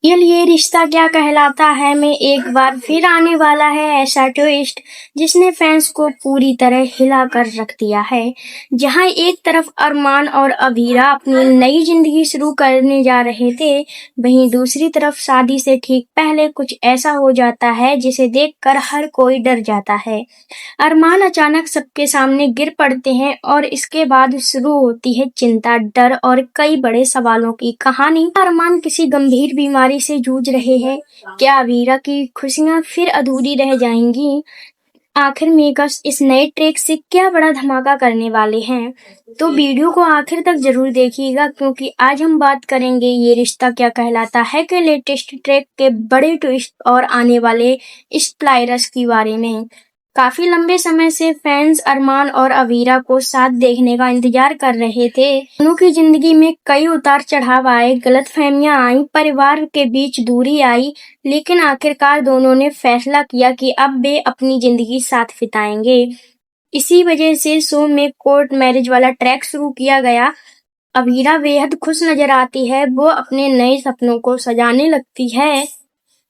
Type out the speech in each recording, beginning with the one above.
ये रिश्ता क्या कहलाता है में एक बार फिर आने वाला है ऐसा ट्विस्ट जिसने फैंस को पूरी तरह हिला कर रख दिया है। जहां एक तरफ अरमान और अभीरा अपनी नई जिंदगी शुरू करने जा रहे थे, वहीं दूसरी तरफ शादी से ठीक पहले कुछ ऐसा हो जाता है जिसे देखकर हर कोई डर जाता है। अरमान अचानक सबके सामने गिर पड़ते हैं और इसके बाद शुरू होती है चिंता, डर और कई बड़े सवालों की कहानी। अरमान किसी गंभीर बीमारी से जूझ रहे हैं। क्या अवीरा की खुशियां फिर अधूरी रह जाएंगी? आखिर मेकर्स इस नए ट्रैक से क्या बड़ा धमाका करने वाले हैं? तो वीडियो को आखिर तक जरूर देखिएगा, क्योंकि आज हम बात करेंगे ये रिश्ता क्या कहलाता है के लेटेस्ट ट्रैक के बड़े ट्विस्ट और आने वाले स्प्लायर्स के बारे में। काफी लंबे समय से फैंस अरमान और अवीरा को साथ देखने का इंतजार कर रहे थे। दोनों की जिंदगी में कई उतार चढ़ाव आए, गलतफहमियां आई, परिवार के बीच दूरी आई, लेकिन आखिरकार दोनों ने फैसला किया कि अब वे अपनी जिंदगी साथ बिताएंगे। इसी वजह से शो में कोर्ट मैरिज वाला ट्रैक शुरू किया गया। अवीरा बेहद खुश नजर आती है, वो अपने नए सपनों को सजाने लगती है।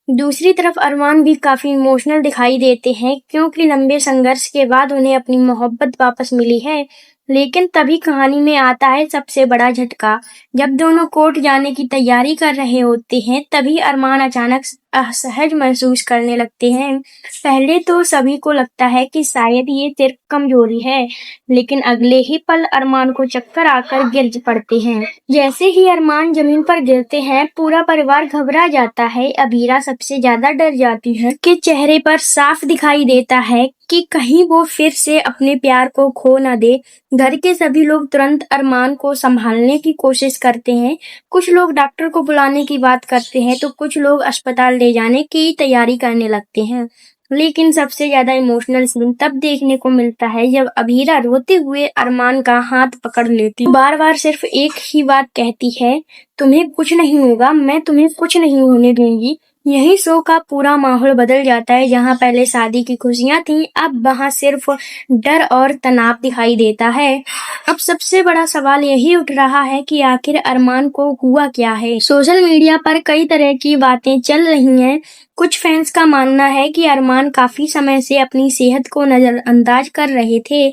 दूसरी तरफ अरमान भी काफी इमोशनल दिखाई देते हैं, क्योंकि लंबे संघर्ष के बाद उन्हें अपनी मोहब्बत वापस मिली है। लेकिन तभी कहानी में आता है सबसे बड़ा झटका। जब दोनों कोर्ट जाने की तैयारी कर रहे होते हैं, तभी अरमान अचानक असहज महसूस करने लगते हैं। पहले तो सभी को लगता है कि शायद ये सिर्फ कमजोरी है, लेकिन अगले ही पल अरमान को चक्कर आकर गिर पड़ते हैं। जैसे ही अरमान जमीन पर गिरते हैं, पूरा परिवार घबरा जाता है। अबीरा सबसे ज्यादा डर जाती है कि चेहरे पर साफ दिखाई देता है कि कहीं वो फिर से अपने प्यार को खो न दे। घर के सभी लोग तुरंत अरमान को संभालने की कोशिश करते हैं। कुछ लोग डॉक्टर को बुलाने की बात करते हैं, तो कुछ लोग अस्पताल ले जाने की तैयारी करने लगते हैं। लेकिन सबसे ज्यादा इमोशनल सीन तब देखने को मिलता है जब अभीरा रोते हुए अरमान का हाथ पकड़ लेती, बार बार सिर्फ एक ही बात कहती है, तुम्हें कुछ नहीं होगा, मैं तुम्हें कुछ नहीं होने दूंगी। यही शो का पूरा माहौल बदल जाता है। जहां पहले शादी की खुशियां थीं, अब वहां सिर्फ डर और तनाव दिखाई देता है। अब सबसे बड़ा सवाल यही उठ रहा है कि आखिर अरमान को हुआ क्या है। सोशल मीडिया पर कई तरह की बातें चल रही हैं। कुछ फैंस का मानना है कि अरमान काफी समय से अपनी सेहत को नजरअंदाज कर रहे थे।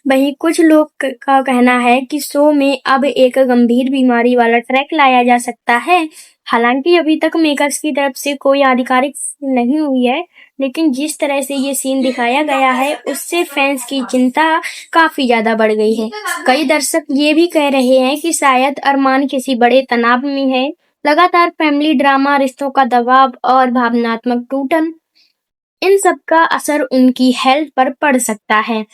वहीं कुछ लोग का कहना है कि शो में अब एक गंभीर बीमारी वाला ट्रैक लाया जा सकता है। हालांकि अभी तक मेकर्स की तरफ से कोई आधिकारिक नहीं हुई है, लेकिन जिस तरह से ये सीन दिखाया गया है, उससे फैंस की चिंता काफी ज्यादा बढ़ गई है। कई दर्शक ये भी कह रहे हैं कि शायद अरमान किसी बड़े तनाव में है। लगातार फैमिली ड्रामा, रिश्तों का दबाव और भावनात्मक टूटन, इन सब का असर उनकी हेल्थ पर पड़ सकता है।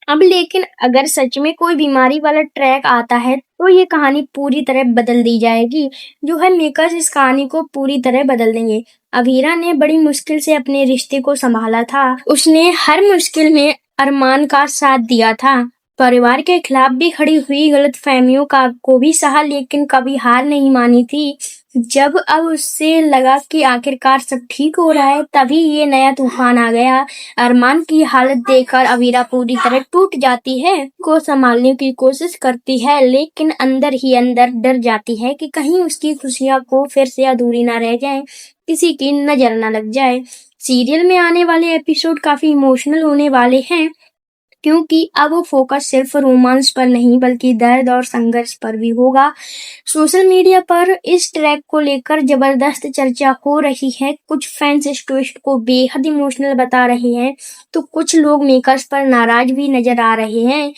अब लेकिन अगर सच में कोई बीमारी वाला ट्रैक आता है, तो ये कहानी पूरी तरह बदल दी जाएगी। जो है मेकर्स इस कहानी को पूरी तरह बदल देंगे। अभीरा ने बड़ी मुश्किल से अपने रिश्ते को संभाला था। उसने हर मुश्किल में अरमान का साथ दिया था, परिवार के खिलाफ भी खड़ी हुई, गलतफहमियों का को भी सहा, लेकिन कभी हार नहीं मानी थी। जब अब उससे लगा कि आखिरकार सब ठीक हो रहा है, तभी ये नया तूफान आ गया। अरमान की हालत देखकर अवीरा पूरी तरह टूट जाती है, को संभालने की कोशिश करती है, लेकिन अंदर ही अंदर डर जाती है कि कहीं उसकी खुशियां को फिर से अधूरी ना रह जाएं, किसी की नजर ना लग जाए। सीरियल में आने वाले एपिसोड काफी इमोशनल होने वाले हैं, क्योंकि अब वो फोकस सिर्फ रोमांस पर नहीं बल्कि दर्द और संघर्ष पर भी होगा। सोशल मीडिया पर इस ट्रैक को लेकर जबरदस्त चर्चा हो रही है। कुछ फैंस इस ट्विस्ट को बेहद इमोशनल बता रहे हैं, तो कुछ लोग मेकर्स पर नाराज भी नजर आ रहे हैं।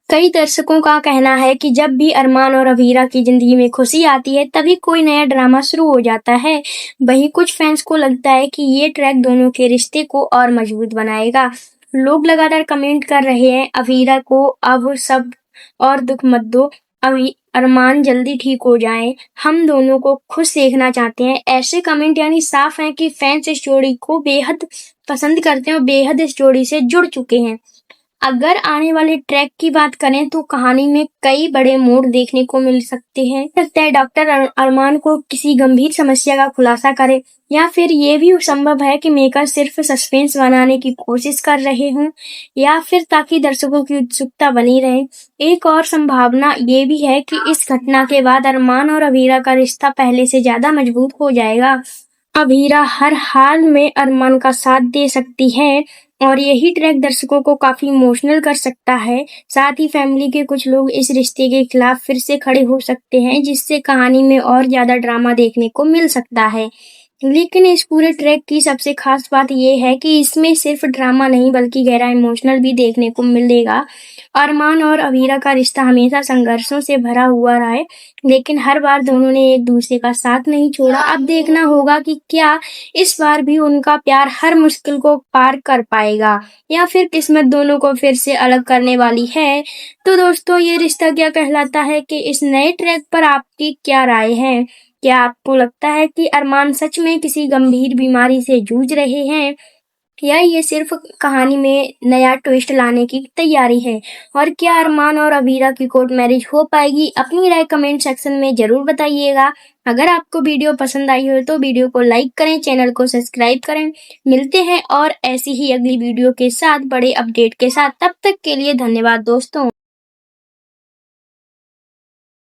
कई दर्शकों का कहना है कि जब भी अरमान और अवीरा की जिंदगी में खुशी आती है, तभी कोई नया ड्रामा शुरू हो जाता है। वहीं कुछ फैंस को लगता है कि ये ट्रैक दोनों के रिश्ते को और मजबूत बनाएगा। लोग लगातार कमेंट कर रहे हैं, अवीरा को अब सब और दुख मत दो, अरमान जल्दी ठीक हो जाए, हम दोनों को खुश देखना चाहते हैं। ऐसे कमेंट यानी साफ है कि फैंस इस जोड़ी को बेहद पसंद करते हैं और बेहद इस जोड़ी से जुड़ चुके हैं। अगर आने वाले ट्रैक की बात करें तो कहानी में कई बड़े मोड़ देखने को मिल सकते हैं। लगता है डॉक्टर अरमान को किसी गंभीर समस्या का खुलासा करे, या फिर ये भी संभव है कि मेकर सिर्फ सस्पेंस बनाने की कोशिश कर रहे हों, या फिर ताकि दर्शकों की उत्सुकता बनी रहे। एक और संभावना ये भी है कि इस घटना के बाद अरमान और अभीरा का रिश्ता पहले से ज्यादा मजबूत हो जाएगा। अभीरा हर हाल में अरमान का साथ दे सकती है और यही ट्रैक दर्शकों को काफी इमोशनल कर सकता है। साथ ही फैमिली के कुछ लोग इस रिश्ते के खिलाफ फिर से खड़े हो सकते हैं, जिससे कहानी में और ज्यादा ड्रामा देखने को मिल सकता है। लेकिन इस पूरे ट्रैक की सबसे खास बात ये है कि इसमें सिर्फ ड्रामा नहीं बल्कि गहरा इमोशनल भी देखने को मिलेगा। अरमान और अभीरा का रिश्ता हमेशा संघर्षों से भरा हुआ रहा है, लेकिन हर बार दोनों ने एक दूसरे का साथ नहीं छोड़ा। अब देखना होगा कि क्या इस बार भी उनका प्यार हर मुश्किल को पार कर पाएगा, या फिर किस्मत दोनों को फिर से अलग करने वाली है। तो दोस्तों, ये रिश्ता क्या कहलाता है कि इस नए ट्रैक पर आपकी क्या राय है? क्या आपको लगता है कि अरमान सच में किसी गंभीर बीमारी से जूझ रहे हैं, या ये सिर्फ कहानी में नया ट्विस्ट लाने की तैयारी है? और क्या अरमान और अभीरा की कोर्ट मैरिज हो पाएगी? अपनी राय कमेंट सेक्शन में जरूर बताइएगा। अगर आपको वीडियो पसंद आई हो तो वीडियो को लाइक करें, चैनल को सब्सक्राइब करें। मिलते हैं और ऐसी ही अगली वीडियो के साथ, बड़े अपडेट के साथ। तब तक के लिए धन्यवाद दोस्तों।